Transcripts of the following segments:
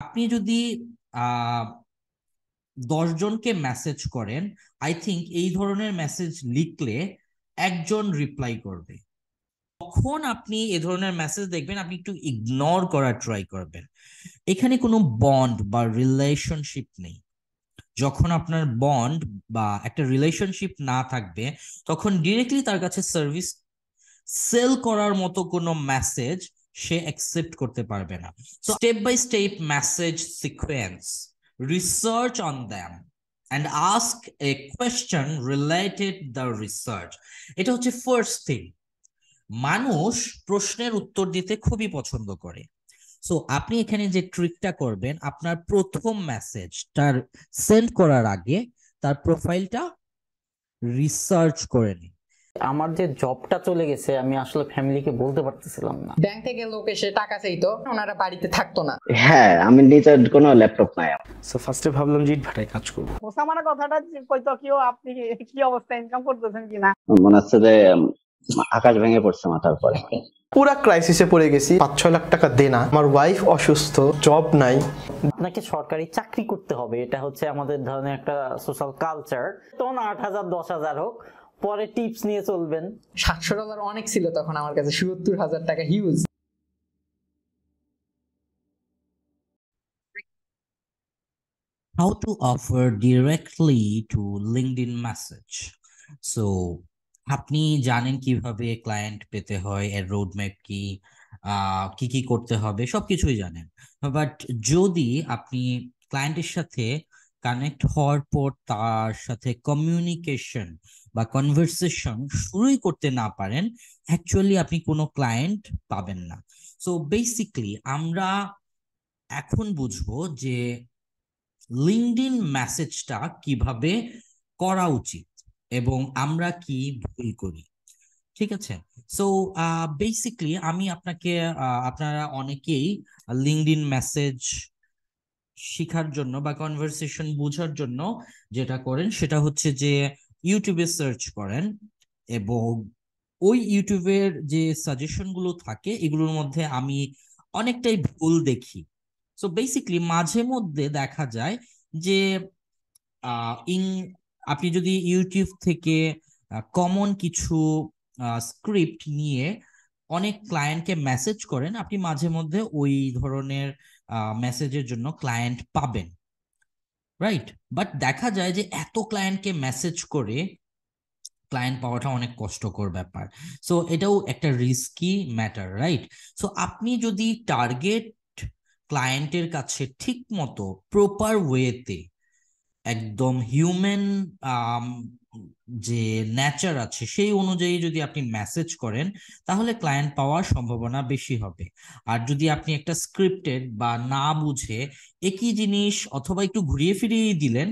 আপনি যদি আহ 10 জনকে মেসেজ করেন, আই থিংক এই ধরনের মেসেজ লিখলে একজন রিপ্লাই করবে। তখন আপনি এ ধরনের মেসেজ দেখবেন, আপনি একটু ইগনোর করার ট্রাই করবেন। এখানে কোনো বন্ড বা রিলেশনশিপ নেই। যখন আপনার বন্ড বা একটা রিলেশনশিপ না থাকবে, তখন ডিরেক্টলি তার কাছে সার্ভিস সেল করার মতো কোনো মেসেজ সে অ্যাকসেপ্ট করতে পারবে না। So step by step message sequence, research on them and ask a question related the research. এটা হচ্ছে ফার্স্ট থিং। মানুষ প্রশ্নের উত্তর দিতে খুবই পছন্দ করে। সো আপনি এখানে যে ট্রিকটা করবেন, আপনার প্রথম মেসেজটার সেন্ড করার আগে তার প্রোফাইলটা রিসার্চ করে নিন। আমার যে জবটা চলে গেছে আমি আসলে ফ্যামিলিকে বলতে পারতেছিলাম না। ব্যাংক থেকে লোক এসে টাকা চাইতো, ওনারা বাড়িতে থাকতো না। হ্যাঁ, আমি নিজের কোনো ল্যাপটপ নাই আমার। সো ফার্স্টে ভাবলাম যে ইটভাটায় কাজ করবো। ওসামার কথাটা কইতো কিও, আপনি কি অবস্থা, ইনকাম করতেছেন কিনা? মনে হচ্ছে যে আকাশ ভেঙে পড়ছে মাথার পরে। পুরা ক্রাইসিসে পড়ে গেছি। 5-6 লাখ টাকা দেনা, আমার ওয়াইফ অসুস্থ, জব নাই। আপনাকে সরকারি চাকরি করতে হবে, এটা হচ্ছে আমাদের ধরনের একটা সোশ্যাল কালচার। তখন 8,000 10,000 হোক, পরে টিপস নিয়ে চলবেন। $700 অনেক ছিল তখন আমার কাছে, ৭০,০০০ টাকা huge. How to offer directly to LinkedIn message. So আপনি জানেন কিভাবে ক্লায়েন্ট পেতে হয়, এর রোডম্যাপ কি, কি কি করতে হবে, সবকিছুই জানেন। বাট যদি আপনি ক্লায়েন্টের সাথে কানেক্ট হওয়ার পর তার সাথে কমিউনিকেশন বা কনভারসেশন শুরুই করতে না পারেন, অ্যাকচুয়ালি আপনি কোনো ক্লায়েন্ট পাবেন না। সো বেসিকলি আমরা এখন বুঝবো যে লিঙ্কডইন মেসেজটা কিভাবে করা উচিত এবং আমরা কি ভুল করি। ঠিক আছে। সো বেসিকলি আমি আপনাকে আপনারা অনেকেই লিঙ্কডইন মেসেজ শিখার জন্য বা কনভারসেশন বোঝার জন্য যেটা করেন সেটা হচ্ছে যে ইউটিউবে সার্চ করেন, এবং ওই ইউটিউবের যে সাজেশন গুলো থাকে এগুলোর মধ্যে আমি অনেকটাই ভুল দেখি। সো বেসিকলি মাঝে মধ্যে দেখা যায় যে আহ ইং আপনি যদি ইউটিউব থেকে কমন কিছু স্ক্রিপ্ট নিয়ে অনেক ক্লায়েন্টকে মেসেজ করেন, আপনি মাঝে মধ্যে ওই ধরনের মেসেজের জন্য ক্লায়েন্ট পাবেন, রাইট? বাট দেখা যায় যে এত ক্লায়েন্টকে মেসেজ করে ক্লায়েন্ট পাওয়াটা অনেক কষ্টকর ব্যাপার। সো এটাও একটা রিস্কি ম্যাটার, রাইট? সো আপনি যদি টার্গেট ক্লায়েন্টের কাছে ঠিক মতো প্রপার ওয়েতে, একদম হিউম্যান যে নেচার আছে সেই অনুযায়ী যদি আপনি মেসেজ করেন, তাহলে ক্লায়েন্ট পাওয়ার সম্ভাবনা বেশি হবে। আর যদি আপনি একটা স্ক্রিপ্টেড বা না বুঝে একই জিনিস অথবা একটু ঘুরিয়ে ফিরিয়ে দিলেন,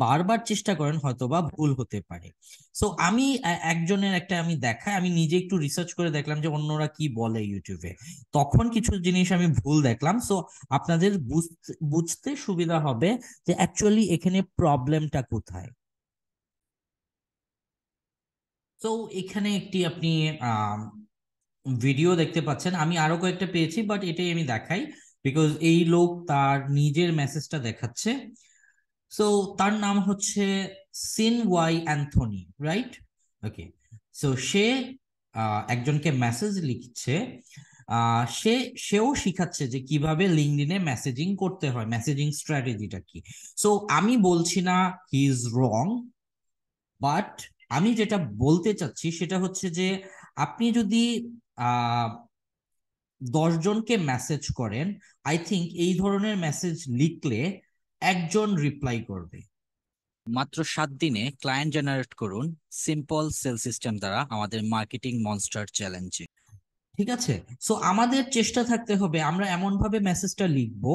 বারবার চেষ্টা করেন, হয়তোবা ভুল হতে পারে। সো আমি একজনের একটা আমি দেখাই, আমি নিজে একটু রিসার্চ করে দেখলাম যে অন্যরা কি বলে ইউটিউবে, তখন কিছু জিনিস আমি ভুল দেখলাম। সো আপনাদের বুঝতে সুবিধা হবে যে অ্যাকচুয়ালি এখানে প্রবলেমটা কোথায়। তো এখানে একটি আপনি ভিডিও দেখতে পাচ্ছেন, আমি আরো কয়েকটা পেয়েছি বাট এটাই আমি দেখাই বিকজ এই লোক তার নিজের মেসেজটা দেখাচ্ছে। সো তার নাম হচ্ছে সিন ওয়াই অ্যান্থনি, রাইট? ওকে। সো সে একজনকে মেসেজ লিখছে, সেও শিখাচ্ছে যে কিভাবে লিঙ্কডইনে মেসেজিং করতে হয়, মেসেজিং স্ট্র্যাটেজিটা কি। সো আমি বলছি না হি ইজ রং, বাট আমি যেটা বলতে চাচ্ছি সেটা হচ্ছে যে আপনি যদি আহ 10 জনকে মেসেজ করেন, আই থিংক এই ধরনের মেসেজ লিখলে একজন রিপ্লাই করবে। মাত্র 7 দিনে ক্লায়েন্ট জেনারেট করুন সিম্পল সেল সিস্টেম দ্বারা আমাদের মার্কেটিং মনস্টার চ্যালেঞ্জে। ঠিক আছে। সো আমাদের চেষ্টা থাকতে হবে আমরা এমন ভাবে মেসেজটা লিখবো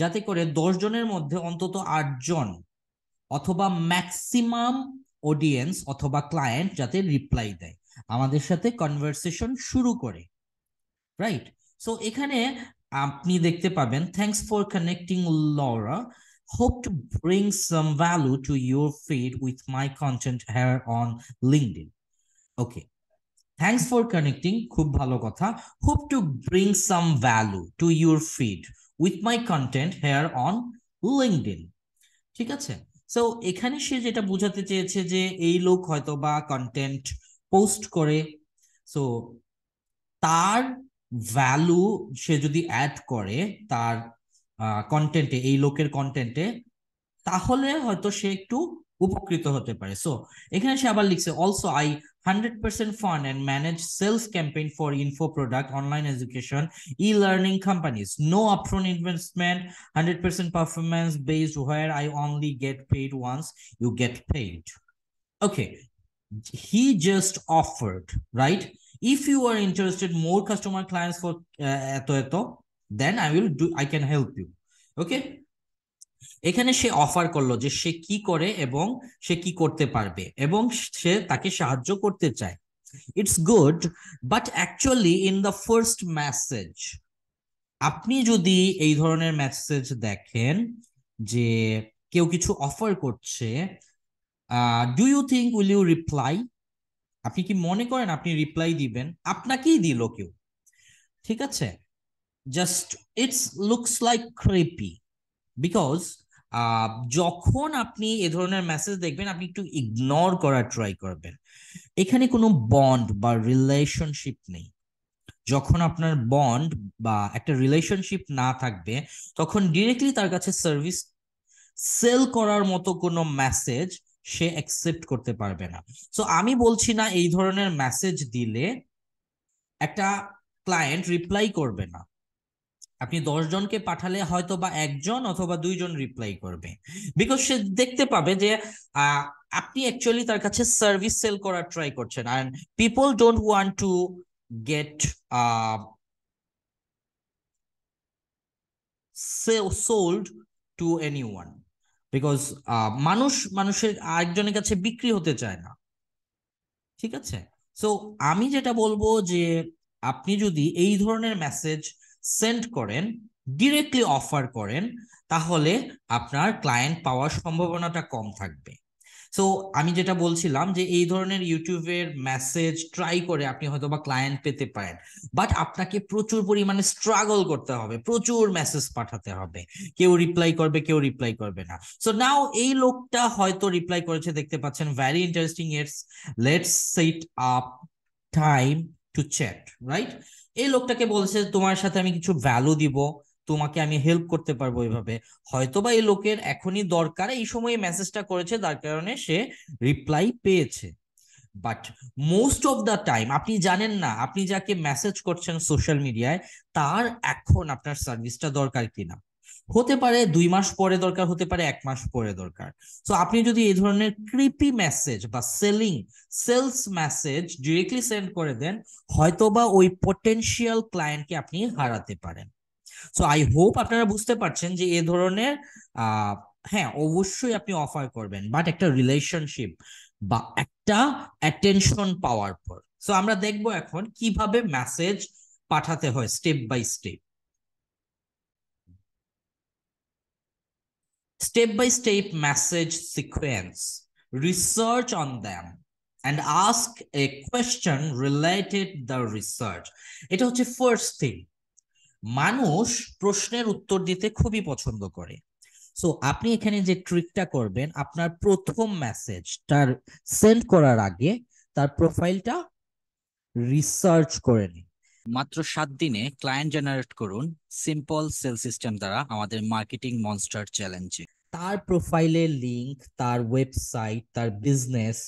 যাতে করে 10 জনের মধ্যে অন্তত 8 জন অথবা ম্যাক্সিমাম অডিয়েন্স অথবা ক্লায়েন্ট যাতে রিপ্লাই দেয়, আমাদের সাথে কনভারসেশন শুরু করে, রাইট? সো এখানে আপনি দেখতে পাবেন, thanks for connecting Laura, hope to bring some value to your feed with my content here on LinkedIn. Okay, thanks for connecting, খুব ভালো কথা। Hope to bring some value to your feed with my content here on LinkedIn. ঠিক আছে, so এখানে সে যেটা বোঝাতে চেয়েছে যে এই লোক হয়তো বা কন্টেন্ট পোস্ট করে, সো তার ভ্যালু সে যদি অ্যাড করে তার কন্টেন্টে, এই লোকের কন্টেন্টে, তাহলে হয়তো সে একটু উপকৃত হতে পারে। সো এখানে সে আবার লিখছে, also I 100% fund and manage sales campaign for info product, online education, e-learning companies. No upfront investment, 100% performance based, where I only get paid once you get paid. Okay, he just offered, right? If you are interested more customer clients for then I can help you. Okay, এখানে সে offer করলো যে সে কি করে এবং সে কি করতে পারবে এবং সে তাকে সাহায্য করতে চায়। It's good, but actually in the first message, আপনি যদি এই ধরনের মেসেজ দেখেন যে কেউ কিছু অফার করছে, do you think will you reply? আপনি কি মনে করেন আপনি রিপ্লাই দিবেন? আপনাকেই দিল কেউ, ঠিক আছে, just it's looks like creepy. Because যখন আপনি এ ধরনের মেসেজ দেখবেন আপনি একটু ইগনোর করার ট্রাই করবেন। এখানে কোনো বন্ড বা রিলেশনশিপ নেই। যখন আপনার বন্ড বা একটা রিলেশনশিপ না থাকবে তখন ডিরেক্টলি তার কাছে সার্ভিস সেল করার মতো কোনো মেসেজ সে অ্যাকসেপ্ট করতে পারবে না। সো আমি বলছি না এই ধরনের মেসেজ দিলে একটা ক্লায়েন্ট রিপ্লাই করবে না। আপনি 10 জনকে পাঠালে হয়তো বা একজন অথবা 2 জন রিপ্লাই করবে, বিকজ সে দেখতে পাবে যে আপনি অ্যাকচুয়ালি তার কাছে সার্ভিস সেল করার ট্রাই করছেন। And people don't want to get sold to anyone, because মানুষের আরেকজনের কাছে বিক্রি হতে চায় না, ঠিক আছে। সো আমি যেটা বলবো যে আপনি যদি এই ধরনের মেসেজ সেন্ড করেন, ডিরেক্টলি অফার করেন, তাহলে আপনার ক্লায়েন্ট পাওয়ার সম্ভাবনাটা কম থাকবে। সো আমি যেটা বলছিলাম যে এই ধরনের ইউটিউবের মেসেজ ট্রাই করে আপনি হয়তো বা ক্লায়েন্ট পেতে পারেন, বাট আপনাকে প্রচুর পরিমাণে স্ট্রাগল করতে হবে, প্রচুর মেসেজ পাঠাতে হবে, কেউ রিপ্লাই করবে কেউ রিপ্লাই করবে না। সো নাও এই লোকটা হয়তো রিপ্লাই করেছে, দেখতে পাচ্ছেন, very interesting, let's set up time to chat, right? এই লোকটাকে বলছে তোমার সাথে আমি কিছু ভ্যালু দিব, তোমাকে আমি হেল্প করতে পারবো এইভাবে। হয়তোবা এই লোকের এখনই দরকার, এই সময় মেসেজটা করেছে, তার কারণে সে রিপ্লাই পেয়েছে। But most of the time আপনি জানেন না আপনি যাকে মেসেজ করছেন সোশ্যাল মিডিয়ায় তার এখন আপনার সার্ভিসটা দরকার কিনা। হতে পারে 2 মাস পরে দরকার, হতে পারে 1 মাস পরে দরকার। সো আপনি যদি এই ধরনের ক্রিপি মেসেজ বা সেলস মেসেজ ডিরেক্টলি সেন্ড করে দেন, হয়তোবা ওই পটেনশিয়াল ক্লায়েন্টকে আপনি হারাতে পারেন। সো আই হোপ আপনারা বুঝতে পারছেন যে এ ধরনের হ্যাঁ অবশ্যই আপনি অফার করবেন, বাট একটা রিলেশনশিপ বা একটা অ্যাটেনশন পাওয়ার পর। সো আমরা দেখবো এখন কিভাবে মেসেজ পাঠাতে হয় step by step. Step by step message sequence. Research on them and ask a question related the research. এটা হচ্ছে ফার্স্ট থিং। মানুষ প্রশ্নের উত্তর দিতে খুবই পছন্দ করে। সো আপনি এখানে যে ট্রিকটা করবেন, আপনার প্রথম মেসেজটার সেন্ড করার আগে তার প্রোফাইলটা রিসার্চ করে নিন। মাত্র 7 দিনে ক্লায়েন্ট জেনারেট করুন সিম্পল সেল সিস্টেম দ্বারা আমাদের মার্কেটিং মনস্টার চ্যালেঞ্জে। তার প্রোফাইলের লিংক, তার ওয়েবসাইট, তার বিজনেস,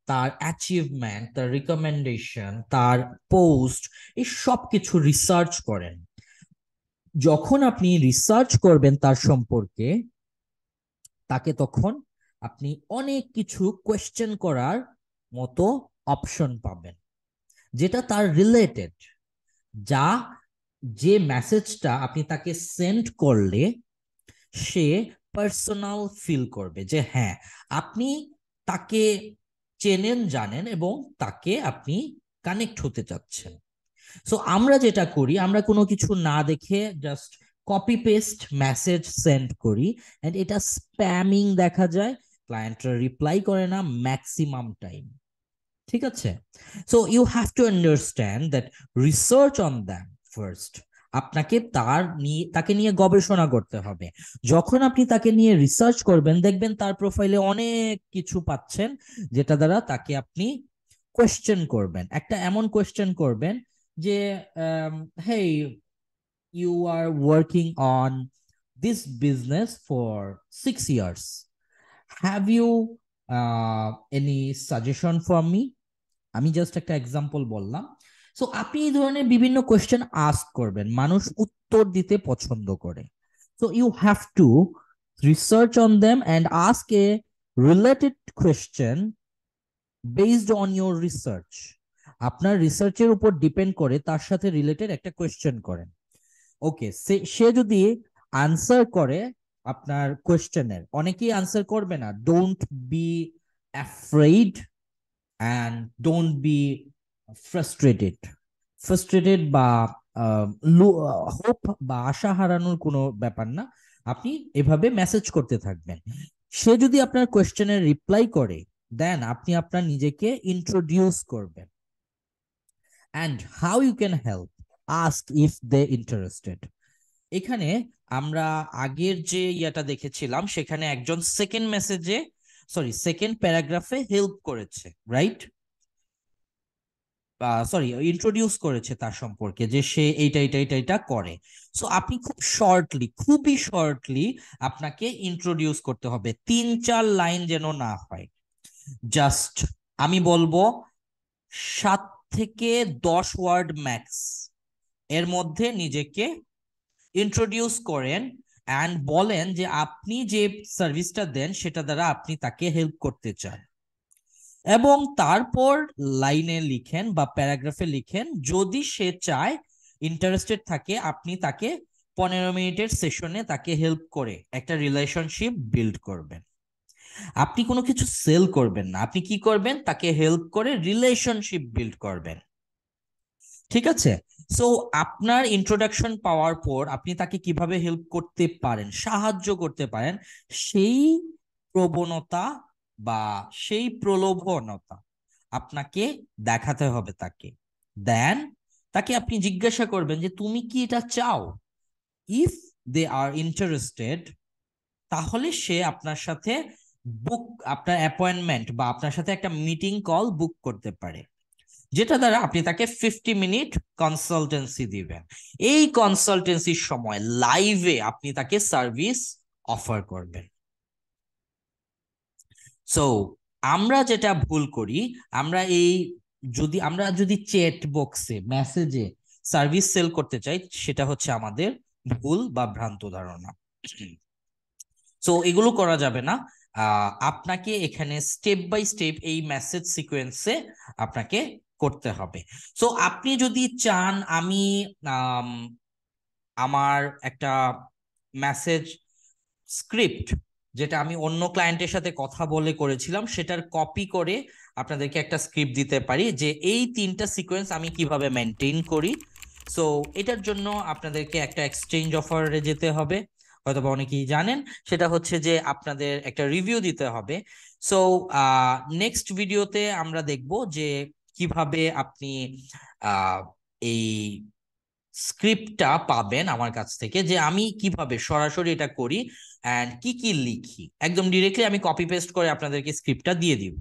তার অ্যাচিভমেন্ট, তার রিকমেন্ডেশন, তার পোস্ট, এই সব কিছু রিসার্চ করেন। যখন আপনি রিসার্চ করবেন তার সম্পর্কে, তাকে তখন আপনি অনেক কিছু কোয়েশ্চেন করার মতো অপশন পাবেন যেটা তার রিলেটেড, যে মেসেজটা আপনি তাকে সেন্ড করলে সে পার্সোনাল ফিল করবে যে হ্যাঁ আপনি তাকে চেনেন, জানেন এবং তাকে আপনি কানেক্ট হতে চাচ্ছেন। সো আমরা যেটা করি, আমরা কোনো কিছু না দেখে just copy paste message send করি, এন্ড এটা স্প্যামিং দেখা যায়, ক্লায়েন্টরা রিপ্লাই করে না ম্যাক্সিমাম টাইম, ঠিক আছে। So you have to understand that research on them first, আপনাকে তাকে নিয়ে গবেষণা করতে হবে। যখন আপনি তাকে নিয়ে রিসার্চ করবেন, দেখবেন তার প্রোফাইলে অনেক কিছু পাচ্ছেন, যেটা দ্বারা তাকে আপনি কোয়েশ্চেন করবেন। একটা এমন কোয়েশ্চেন করবেন যে, hey, you are working on this business for 6 years, have you any suggestion for me? আমি জাস্ট একটা এক্সাম্পল বললাম। সো আপনি এই ধরনের বিভিন্ন কোয়েশ্চেন আস্ক করবেন, মানুষ উত্তর দিতে পছন্দ করে। So you have to research on them and ask a related question based on your research. আপনার রিসার্চের উপর ডিপেন্ড করে তার সাথে রিলেটেড একটা কোয়েশ্চেন করেন। ওকে, সে যদি আনসার করে আপনার কোয়েশ্চেনের, অনেকেই আনসার করবে না। Don't be afraid and don't be frustrated বা হোপ বা আশা হারানোর কোনো ব্যাপার না। আপনি এভাবে মেসেজ করতে থাকবেন। সে যদি আপনার কোয়েশ্চেনের রিপ্লাই করে, দেন আপনি আপনার নিজেকে ইন্ট্রোডিউস করবেন। and how you can help, ask if they interested। এখানে আমরা আগের যে ইয়াটা দেখেছিলাম, সেখানে একজন সেকেন্ড প্যারাগ্রাফে হেল্প করেছে, রাইট? ইন্ট্রোডিউস করেছে তার সম্পর্কে, যে সে এইটা করে। সো আপনি খুবই শর্টলি আপনাকে ইন্ট্রোডিউস করতে হবে। 3-4 লাইন যেন না হয়, জাস্ট আমি বলবো 7 থেকে 10 ওয়ার্ড ম্যাক্স এর মধ্যে নিজেকে ইন্ট্রোডিউস করেন অ্যান্ড বলেন যে আপনি যে সার্ভিসটা দেন সেটা দ্বারা আপনি তাকে হেল্প করতে চান। এবং তারপর লাইনে লিখেন বা প্যারাগ্রাফে লিখেন, যদি সে চায়, ইন্টারেস্টেড থাকে, আপনি তাকে 15 মিনিটের সেশনে তাকে হেল্প করে একটা রিলেশনশিপ বিল্ড করবেন। আপনি কোনো কিছু সেল করবেন না, আপনি কি করবেন, তাকে হেল্প করে রিলেশনশিপ বিল্ড করবেন। ঠিক আছে? সো আপনার ইন্ট্রোডাকশন পাওয়ার পর আপনি তাকে কিভাবে হেল্প করতে পারেন, সাহায্য করতে পারেন, সেই প্রবণতা বা সেই প্রলোভনতা আপনাকে দেখাতে হবে তাকে। দেন তাকে আপনি জিজ্ঞাসা করবেন যে তুমি কি এটা চাও। ইফ দে আর ইন্টারেস্টেড, তাহলে সে আপনার সাথে আপনার অ্যাপয়েন্টমেন্ট বা আপনার সাথে একটা মিটিং কল বুক করতে পারে, যেটা দ্বারা আপনি তাকে 50 মিনিট কনসালটেন্সি দিবেন। এই কনসালটেন্সির সময় লাইভে আপনি তাকে সার্ভিস অফার করবেন। সো আমরা যেটা ভুল করি, আমরা যদি চ্যাট বক্সে মেসেজে সার্ভিস সেল করতে চাই, সেটা হচ্ছে আমাদের ভুল বা ভ্রান্ত ধারণা। সো এগুলো করা যাবে না। আপনাকে এখানে স্টেপ বাই স্টেপ এই মেসেজ সিকোয়েন্সে আপনাকে করতে হবে। সো আপনি যদি চান আমি আমার একটা মেসেজ স্ক্রিপ্ট, যেটা আমি অন্য ক্লায়েন্টের সাথে কথা বলে করেছিলাম, সেটার কপি করে আপনাদেরকে একটা স্ক্রিপ্ট দিতে পারি, যে এই 3টা সিকোয়েন্স আমি কিভাবে মেনটেন করি। সো এটার জন্য আপনাদেরকে একটা এক্সচেঞ্জ অফারে যেতে হবে, হয়তো বা অনেকেই জানেন। সেটা হচ্ছে যে আপনাদের একটা রিভিউ দিতে হবে। সো নেক্সট ভিডিওতে আমরা দেখব যে কিভাবে আপনি এই স্ক্রিপ্টটা পাবেন আমার কাছ থেকে, যে আমি কিভাবে সরাসরি এটা করি অ্যান্ড কি কি লিখি, একদম ডিরেক্টলি আমি কপি পেস্ট করে আপনাদেরকে স্ক্রিপ্টটা দিয়ে দিব।